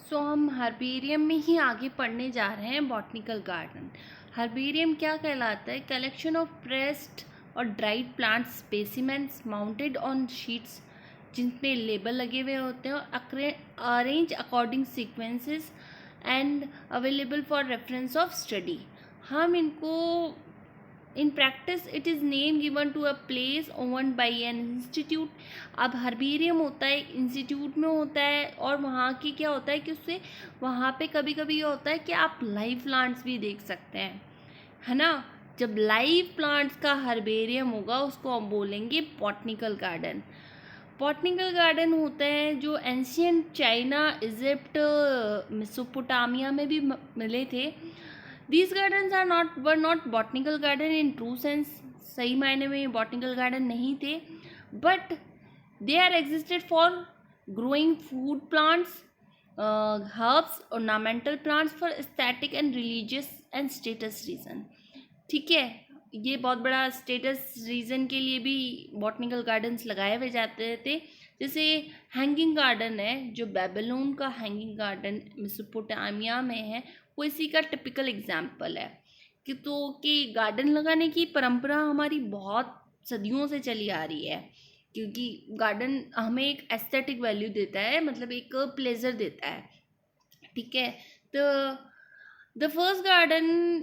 सो हम हर्बेरियम में ही आगे पढ़ने जा रहे हैं बॉटनिकल गार्डन। हर्बेरियम क्या कहलाता है? कलेक्शन ऑफ प्रेस्ड और dried plant specimens mounted on sheets जिनपे लेबल लगे हुए होते हैं और arrange according sequences and available for reference of study. हम इनको in practice it is name given to a place owned by an institute. अब हर्बेरियम होता है इंस्टीट्यूट में होता है, और वहाँ की क्या होता है कि उससे वहाँ पे कभी कभी ये होता है कि आप लाइव प्लांट्स भी देख सकते हैं, है ना। जब लाइव प्लांट्स का हर्बेरियम होगा उसको हम बोलेंगे बॉटनिकल गार्डन। बॉटनिकल गार्डन होते हैं जो एंशियंट चाइना, इजिप्ट, मेसोपोटामिया में भी मिले थे। These gardens were not botanical garden in true sense, सही मायने में ये botanical garden नहीं थे, but they are existed for growing food plants, herbs, ornamental plants for aesthetic and religious and status reason। ठीक है, ये बहुत बड़ा स्टेटस रीज़न के लिए भी बॉटनिकल गार्डन्स लगाए हुए जाते थे। जैसे हैंगिंग गार्डन है, जो बेबीलोन का हैंगिंग गार्डन मेसोपोटामिया में है, वो इसी का टिपिकल एग्जाम्पल है कि गार्डन लगाने की परंपरा हमारी बहुत सदियों से चली आ रही है, क्योंकि गार्डन हमें एक एस्थेटिक वैल्यू देता है, मतलब एक प्लेजर देता है। ठीक है, तो द फर्स्ट गार्डन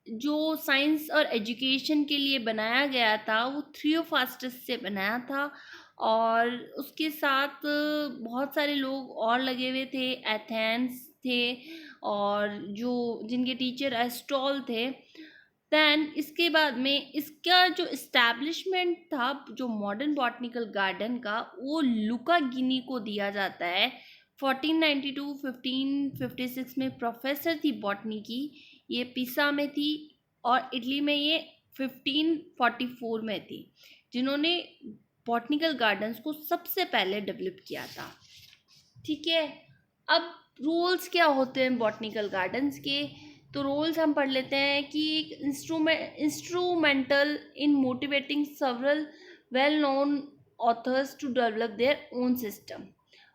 जो साइंस और एजुकेशन के लिए बनाया गया था वो थियोफास्टस से बनाया था, और उसके साथ बहुत सारे लोग और लगे हुए थे। एथेंस थे, और जो जिनके टीचर एस्टॉल थे। दैन इसके बाद में इसका जो इस्टेब्लिशमेंट था, जो मॉडर्न बॉटनिकल गार्डन का, वो लुका गिनी को दिया जाता है। 1492-1556 में प्रोफेसर थी बॉटनी की, ये पिसा में थी, और इटली में ये 1544 में थी, जिन्होंने बॉटनिकल गार्डन्स को सबसे पहले डेवलप किया था। ठीक है, अब रोल्स क्या होते हैं बॉटनिकल गार्डन्स के? तो रोल्स हम पढ़ लेते हैं कि instrumental in motivating several well known authors to develop their own system.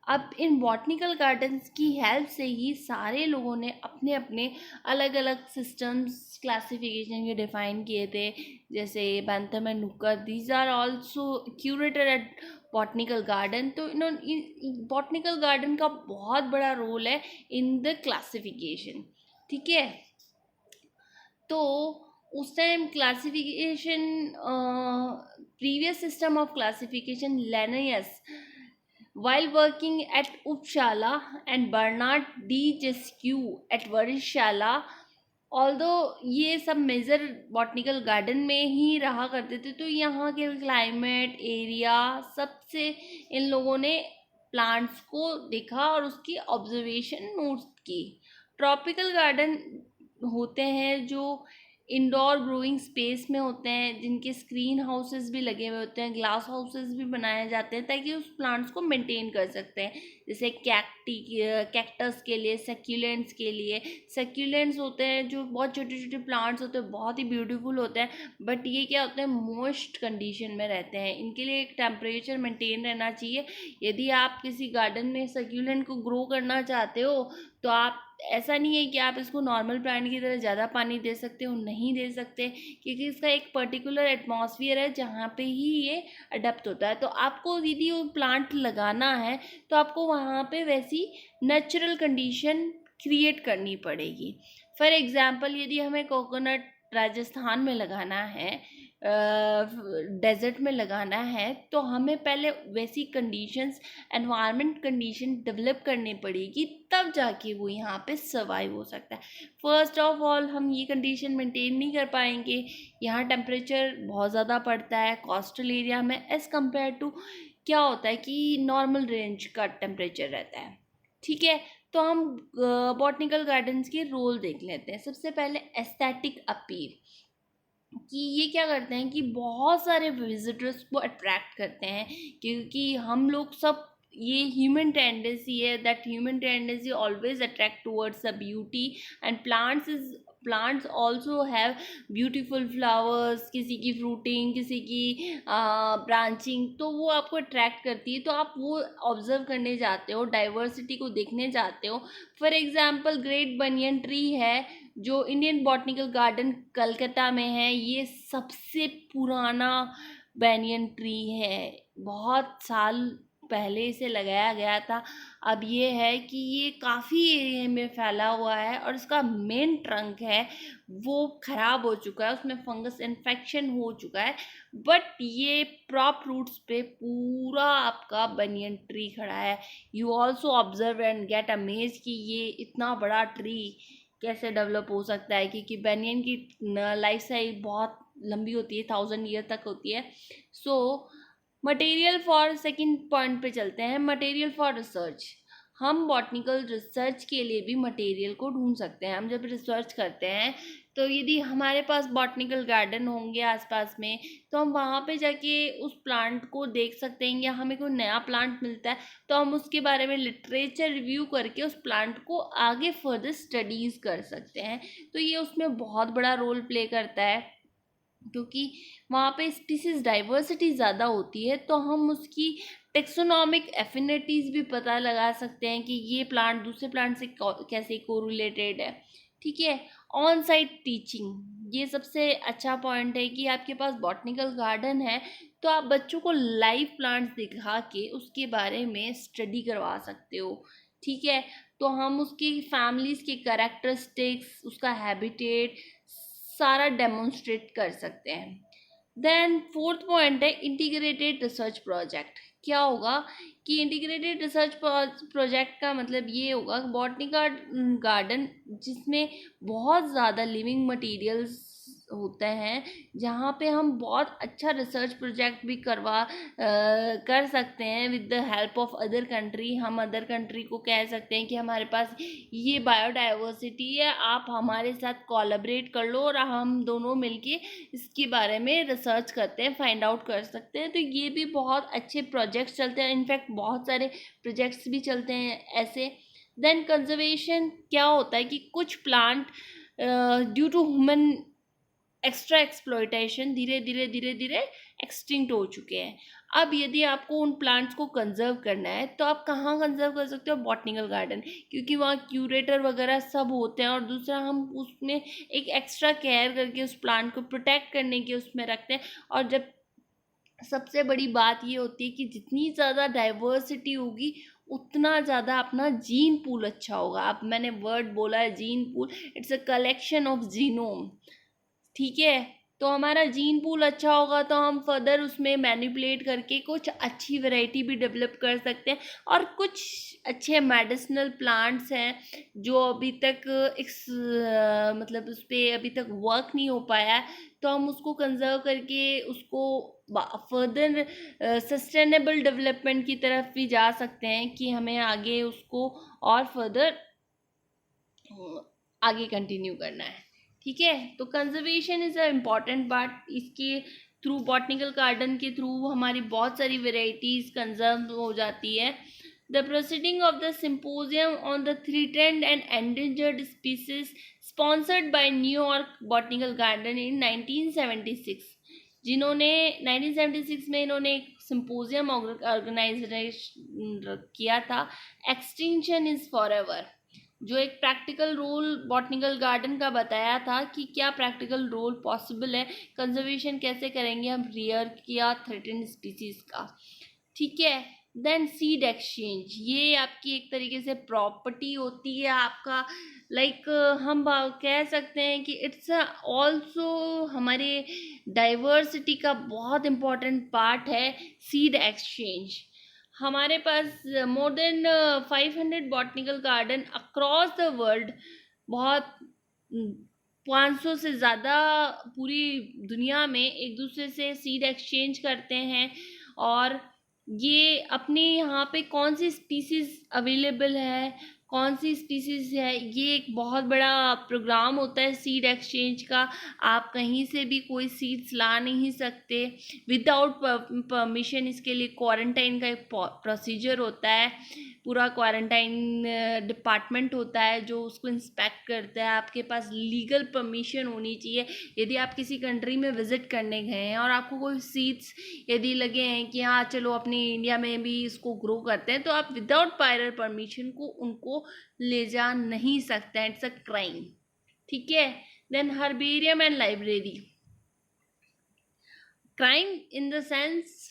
अब इन बॉटनिकल गार्डन्स की हेल्प से ही सारे लोगों ने अपने अपने अलग अलग सिस्टम्स क्लासिफिकेशन के डिफाइन किए थे, जैसे Bentham and Hooker, these are also curator at botanical garden. तो बॉटनिकल गार्डन का बहुत बड़ा रोल है इन द क्लासिफिकेशन। ठीक है, तो उस time classification, previous system of classification Linnaeus while working at Uppsala and Bernard D. Jeskew at Varishshala, although ये सब मेजर बॉटनिकल गार्डन में ही रहा करते थे, तो यहाँ के क्लाइमेट एरिया सबसे इन लोगों ने प्लांट्स को देखा और उसकी ऑब्जर्वेशन नोट की। ट्रॉपिकल गार्डन होते हैं जो इंडोर ग्रोइंग स्पेस में होते हैं, जिनके स्क्रीन हाउसेस भी लगे हुए होते हैं, ग्लास हाउसेस भी बनाए जाते हैं ताकि उस प्लांट्स को मेंटेन कर सकते हैं। जैसे कैक्टस के लिए, सेक्यूलेंट्स के लिए। सेक्यूलेंट्स होते हैं जो बहुत छोटे छोटे प्लांट्स होते हैं, बहुत ही ब्यूटीफुल होते हैं, बट ये क्या होते हैं, मॉइस्ट कंडीशन में रहते हैं। इनके लिए एक टेम्परेचर मेंटेन रहना चाहिए। यदि आप किसी गार्डन में सेक्यूलेंट को ग्रो करना चाहते हो, तो आप ऐसा नहीं है कि आप इसको नॉर्मल प्लांट की तरह ज़्यादा पानी दे सकते हो, नहीं दे सकते, क्योंकि इसका एक पर्टिकुलर एटमॉस्फेयर है जहाँ पे ही ये अडेप्ट होता है। तो आपको यदि वो प्लांट लगाना है तो आपको वहाँ पे वैसी नेचुरल कंडीशन क्रिएट करनी पड़ेगी। फॉर एग्जांपल, यदि हमें कोकोनट राजस्थान में लगाना है, डेजर्ट में लगाना है, तो हमें पहले वैसी कंडीशंस, एनवायरनमेंट कंडीशन डेवलप करनी पड़ेगी, तब जाके वो यहाँ पे सर्वाइव हो सकता है। फर्स्ट ऑफ ऑल हम ये कंडीशन मेंटेन नहीं कर पाएंगे। यहाँ टेम्परेचर बहुत ज़्यादा पड़ता है कोस्टल एरिया में, एज़ कम्पेयर टू क्या होता है कि नॉर्मल रेंज का टेम्परेचर रहता है। ठीक है, तो हम बॉटनिकल गार्डन्स के रोल देख लेते हैं। सबसे पहले एस्थेटिक अपील, कि ये क्या करते हैं कि बहुत सारे विजिटर्स को अट्रैक्ट करते हैं, क्योंकि हम लोग सब, ये ह्यूमन टेंडेंसी है that human tendency always attract towards the beauty, and plants is plants also have beautiful flowers, किसी की फ्रूटिंग, किसी की ब्रांचिंग, तो वो आपको अट्रैक्ट करती है, तो आप वो ऑब्जर्व करने जाते हो, डाइवर्सिटी को देखने जाते हो। For example great banyan tree है जो इंडियन बॉटनिकल गार्डन कलकत्ता में है, ये सबसे पुराना बैनियन ट्री है, बहुत साल पहले इसे लगाया गया था। अब ये है कि ये काफ़ी एरिया में फैला हुआ है और इसका मेन ट्रंक है वो ख़राब हो चुका है, उसमें फंगस इन्फेक्शन हो चुका है, बट ये प्रॉप रूट्स पे पूरा आपका बनियन ट्री खड़ा है। You also observe and get amaze कि ये इतना बड़ा ट्री कैसे डेवलप हो सकता है, क्योंकि बनियन की लाइफ साइकिल बहुत लंबी होती है, 1000 ईयर तक होती है। So material for, second point पे चलते हैं, मटेरियल फॉर रिसर्च। हम बॉटनिकल रिसर्च के लिए भी मटेरियल को ढूंढ सकते हैं। हम जब रिसर्च करते हैं तो यदि हमारे पास बॉटनिकल गार्डन होंगे आसपास में, तो हम वहाँ पे जाके उस प्लांट को देख सकते हैं, या हमें कोई नया प्लांट मिलता है तो हम उसके बारे में लिटरेचर रिव्यू करके उस प्लांट को आगे फर्दर स्टडीज़ कर सकते हैं। तो ये उसमें बहुत बड़ा रोल प्ले करता है, क्योंकि वहाँ पे स्पीसीज डाइवर्सिटी ज़्यादा होती है, तो हम उसकी टेक्सोनॉमिक एफिनिटीज़ भी पता लगा सकते हैं कि ये प्लांट दूसरे प्लांट से कैसे कोरिलेटेड है। ठीक है। ऑन साइट टीचिंग, ये सबसे अच्छा पॉइंट है कि आपके पास बॉटनिकल गार्डन है तो आप बच्चों को लाइव प्लांट्स दिखा के उसके बारे में स्टडी करवा सकते हो। ठीक है। तो हम उसकी फैमिलीज़ के कैरेक्टरिस्टिक्स, उसका हैबिटेट सारा डेमोन्स्ट्रेट कर सकते हैं। देन फोर्थ पॉइंट है इंटीग्रेटेड रिसर्च प्रोजेक्ट। क्या होगा कि इंटीग्रेटेड रिसर्च प्रोजेक्ट का मतलब ये होगा बॉटनिकल गार्डन जिसमें बहुत ज़्यादा लिविंग मटेरियल्स होते हैं, जहाँ पे हम बहुत अच्छा रिसर्च प्रोजेक्ट भी कर सकते हैं with the help of other country. हम अदर कंट्री को कह सकते हैं कि हमारे पास ये बायोडाइवर्सिटी है, आप हमारे साथ कोलैबोरेट कर लो और हम दोनों मिलके इसके बारे में रिसर्च करते हैं, फाइंड आउट कर सकते हैं। तो ये भी बहुत अच्छे प्रोजेक्ट्स चलते हैं, इनफैक्ट बहुत सारे प्रोजेक्ट्स भी चलते हैं ऐसे। देन कंजर्वेशन क्या होता है कि कुछ plant due to human extra exploitation धीरे धीरे एक्सटिंक्ट हो चुके हैं। अब यदि आपको उन प्लांट्स को कंजर्व करना है तो आप कहाँ कंजर्व कर सकते हो? बॉटनिकल गार्डन, क्योंकि वहाँ क्यूरेटर वगैरह सब होते हैं, और दूसरा हम उसमें एक एक्स्ट्रा केयर करके उस प्लांट को प्रोटेक्ट करने के उसमें रखते हैं। और जब सबसे बड़ी बात ये होती है कि जितनी ज़्यादा डाइवर्सिटी होगी उतना ज़्यादा अपना जीन पूल अच्छा होगा। अब मैंने वर्ड बोला है gene pool, it's a collection of genome. ठीक है। तो हमारा जीन पूल अच्छा होगा तो हम फर्दर उसमें मैनिपुलेट करके कुछ अच्छी वैरायटी भी डेवलप कर सकते हैं। और कुछ अच्छे मेडिसिनल प्लांट्स हैं जो अभी तक मतलब उस पर अभी तक वर्क नहीं हो पाया है, तो हम उसको कंजर्व करके उसको फर्दर सस्टेनेबल डेवलपमेंट की तरफ भी जा सकते हैं कि हमें आगे उसको और फर्दर आगे कंटिन्यू करना है। ठीक है। तो conservation is a important part. इसके थ्रू, बॉटनिकल गार्डन के थ्रू हमारी बहुत सारी वेराइटीज़ कंजर्व हो जाती है। The proceeding of the symposium on the threatened and endangered species sponsored by New York botanical garden इन 1976, जिन्होंने 1976 में इन्होंने एक सिम्पोजियम ऑर्गेनाइज किया था, एक्सटिंक्शन इज़ फॉरएवर, जो एक प्रैक्टिकल रोल बॉटनिकल गार्डन का बताया था कि क्या प्रैक्टिकल रोल पॉसिबल है, कंजर्वेशन कैसे करेंगे हम रेयर या थ्रेटेंड स्पीसीज का। ठीक है। देन सीड एक्सचेंज, ये आपकी एक तरीके से प्रॉपर्टी होती है आपका, लाइक हम कह सकते हैं कि इट्स ऑल्सो हमारे डाइवर्सिटी का बहुत इम्पोर्टेंट पार्ट है सीड एक्सचेंज। हमारे पास more than 500 botanical garden across the world, बहुत 500 से ज़्यादा पूरी दुनिया में एक दूसरे से सीड एक्सचेंज करते हैं। और ये अपने यहाँ पे कौन सी स्पीसीज़ अवेलेबल है, कौन सी स्पीसीज़ है, ये एक बहुत बड़ा प्रोग्राम होता है सीड एक्सचेंज का। आप कहीं से भी कोई सीड्स ला नहीं सकते विदाउट परमिशन, इसके लिए क्वारंटाइन का एक प्रोसीजर होता है। पूरा क्वारंटाइन डिपार्टमेंट होता है जो उसको इंस्पेक्ट करता है। आपके पास लीगल परमिशन होनी चाहिए। यदि आप किसी कंट्री में विजिट करने गए हैं और आपको कोई सीड्स यदि लगे हैं कि हाँ चलो अपने इंडिया में भी इसको ग्रो करते हैं, तो आप विदाउट प्रायर परमिशन को उनको ले जा नहीं सकते हैं। It's a crime. ठीक है। Then herbarium and library. Crime in the sense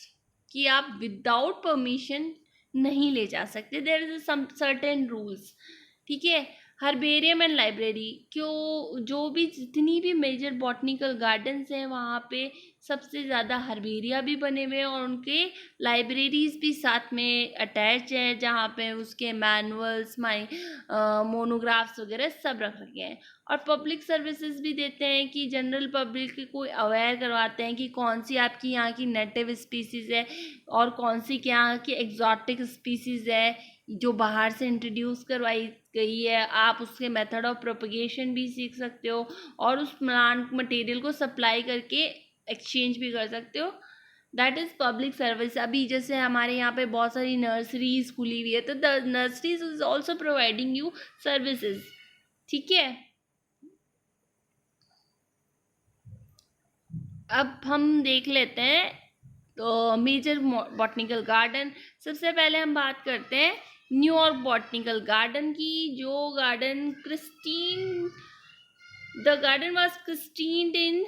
कि आप विदाउट परमिशन नहीं ले जा सकते। There is some certain rules. ठीक है। हर्बेरियम एंड लाइब्रेरी क्यों, जो भी जितनी भी मेजर बॉटनिकल गार्डन्स हैं वहाँ पे सबसे ज़्यादा हर्बेरिया भी बने हुए हैं और उनके लाइब्रेरीज भी साथ में अटैच है, जहाँ पे उसके मैनुअल्स मोनोग्राफ्स वगैरह सब रख रखे हैं। और पब्लिक सर्विसेज भी देते हैं कि जनरल पब्लिक को अवेयर करवाते हैं कि कौन सी आपकी यहाँ की नेटिव स्पीसीज़ है और कौन सी यहाँ की एग्जॉटिक स्पीसीज़ है जो बाहर से इंट्रोड्यूस करवाई गई है। आप उसके मेथड ऑफ प्रोपगेशन भी सीख सकते हो और उस प्लांट मटेरियल को सप्लाई करके एक्सचेंज भी कर सकते हो। That is public service. अभी जैसे हमारे यहाँ पे बहुत सारी नर्सरीज खुली हुई है, तो the nurseries is also providing you services. ठीक है। अब हम देख लेते हैं तो मेजर बॉटनिकल गार्डन। सबसे पहले हम बात करते हैं न्यूयॉर्क बॉटनिकल गार्डन की, जो garden the garden was christened in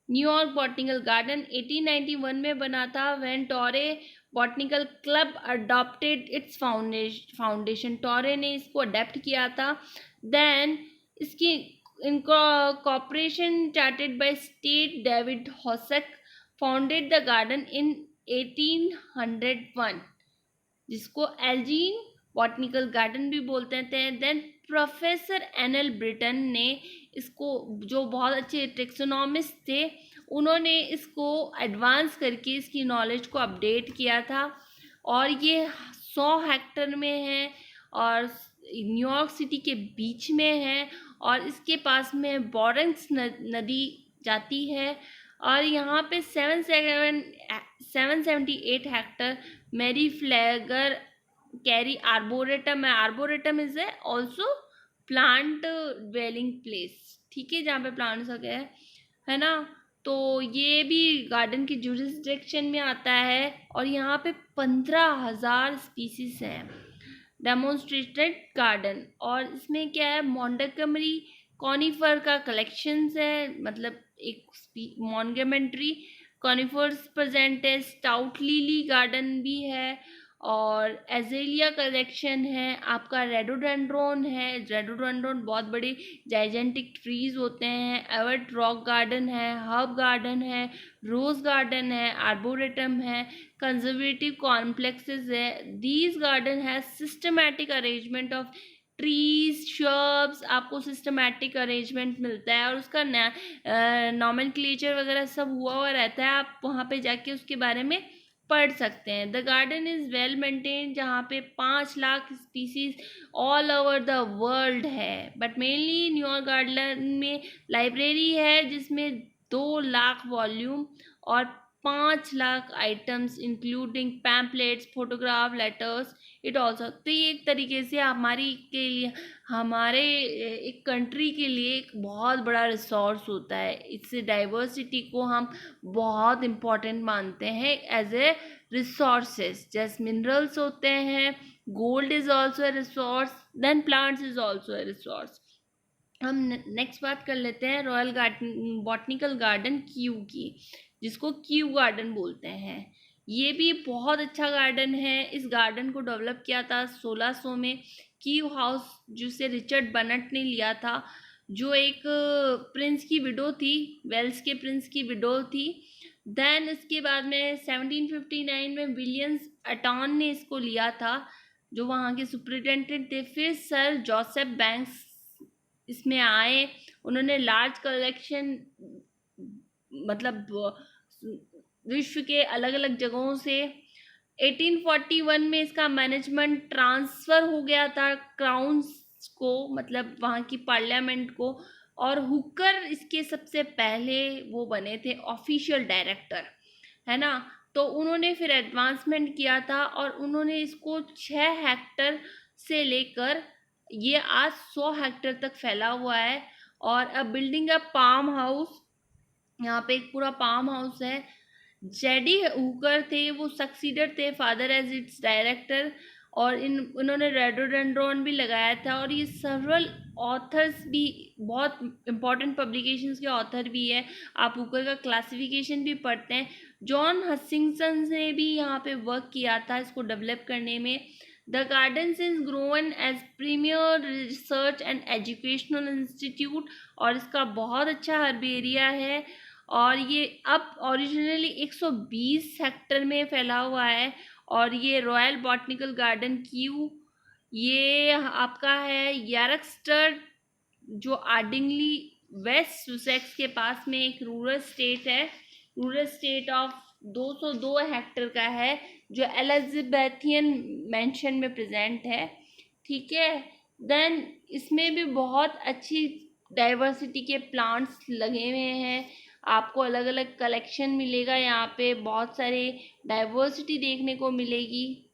New York botanical garden 1891 में बना था, when Torrey botanical club adopted its foundation. Torrey ने इसको अडेप्ट किया था। देन इसकी incorporation started by state David Hosack founded the garden in 1801, जिसको एल्जीन बॉटनिकल गार्डन भी बोलते हैं। देन प्रोफेसर एनएल ब्रिटन ने इसको, जो बहुत अच्छे टेक्सोनॉमिस्ट थे, उन्होंने इसको एडवांस करके इसकी नॉलेज को अपडेट किया था। और ये 100 हेक्टर में है और न्यूयॉर्क सिटी के बीच में है और इसके पास में बॉरेंस नदी जाती है। और यहाँ पे 778 हेक्टर मेरी फ्लैगर कैरी आर्बोरेटम है। Arboretum is also plant dwelling place. ठीक है, जहाँ पे प्लांट्स वगैरह है ना, तो ये भी गार्डन की जुरिसडिक्शन में आता है। और यहाँ पे 15,000 स्पीसीज हैं। डेमोन्स्ट्रेटेड गार्डन, और इसमें क्या है, मोंटेगमरी कॉनिफर का कलेक्शंस है, मतलब एक मोंटेगमरी कॉनिफर्स प्रेजेंट है। स्टाउट लिली गार्डन भी है और एजेलिया कलेक्शन है। आपका रेडोडेंड्रोन है। रेडोडेंड्रोन बहुत बड़े जाइजेंटिक ट्रीज होते हैं। एवर्ट रॉक गार्डन है, हर्ब गार्डन है, रोज गार्डन है, आर्बोरेटम है, कंजर्वेटिव कॉम्प्लेक्सेस है। These garden has systematic arrangement of trees shrubs. आपको सिस्टमैटिक अरेंजमेंट मिलता है और उसका नॉमेनक्लेचर वगैरह सब हुआ रहता है। आप वहाँ पे जाके उसके बारे में पढ़ सकते हैं। The garden is well maintain, जहाँ पे 5 lakh species all over the world है। बट मेनली न्यूयॉर्क गार्डन में लाइब्रेरी है जिसमें 2 लाख वॉल्यूम और 5 lakh items including pamphlets, photograph, letters. It also, तो ये एक तरीके से हमारी के लिए, हमारे एक कंट्री के लिए एक बहुत बड़ा रिसोर्स होता है। इससे डाइवर्सिटी को हम बहुत इम्पोर्टेंट मानते हैं एज ए रिसोर्सेज। जैसे मिनरल्स होते हैं, gold is also a resource, then plants is also a resource. हम नेक्स्ट बात कर लेते हैं royal garden botanical garden Kew की, जिसको क्यू गार्डन बोलते हैं। ये भी बहुत अच्छा गार्डन है। इस गार्डन को डेवलप किया था 1600 में। क्यू हाउस जिसे रिचर्ड बर्नट ने लिया था, जो एक प्रिंस की विडो थी, वेल्स के प्रिंस की विडो थी। देन इसके बाद में 1759 में विलियम्स अटॉन ने इसको लिया था, जो वहाँ के सुपरिटेंडेंट थे। फिर सर जोसेफ बैंक्स इसमें आए, उन्होंने लार्ज कलेक्शन, मतलब विश्व के अलग अलग जगहों से। 1841 में इसका मैनेजमेंट ट्रांसफ़र हो गया था क्राउन्स को, मतलब वहाँ की पार्लियामेंट को। और हुकर इसके सबसे पहले वो बने थे ऑफिशियल डायरेक्टर, है ना। तो उन्होंने फिर एडवांसमेंट किया था और उन्होंने इसको 6 हेक्टर से लेकर ये आज 100 हेक्टर तक फैला हुआ है। और अब बिल्डिंग अ पाम हाउस, यहाँ पे एक पूरा पाम हाउस है। जेडी हुकर थे, वो सक्सीडर थे फादर एज इट्स डायरेक्टर, और इन्होंने रेडोडेंड्रॉन भी लगाया था। और ये सर्वल ऑथर्स भी, बहुत इंपॉर्टेंट पब्लिकेशंस के ऑथर भी है। आप हुकर का क्लासिफिकेशन भी पढ़ते हैं। जॉन हचिंसन ने भी यहाँ पे वर्क किया था इसको डेवलप करने में। The garden is grown as premier research and educational institute, और इसका बहुत अच्छा हर्बेरिया है। और ये अब ओरिजिनली 120 हेक्टर में फैला हुआ है। और ये रॉयल बॉटनिकल गार्डन क्यू, ये आपका है यारक्सटर, जो आर्डिंगली वेस्ट सुसेक्स के पास में एक रूरल स्टेट है। रूरल स्टेट ऑफ 202 हेक्टर का है, जो एलिजाबेथियन मेंशन में प्रेजेंट है। ठीक है। देन इसमें भी बहुत अच्छी डाइवर्सिटी के प्लांट्स लगे हुए हैं। आपको अलग अलग कलेक्शन मिलेगा, यहाँ पे बहुत सारे डाइवर्सिटी देखने को मिलेगी।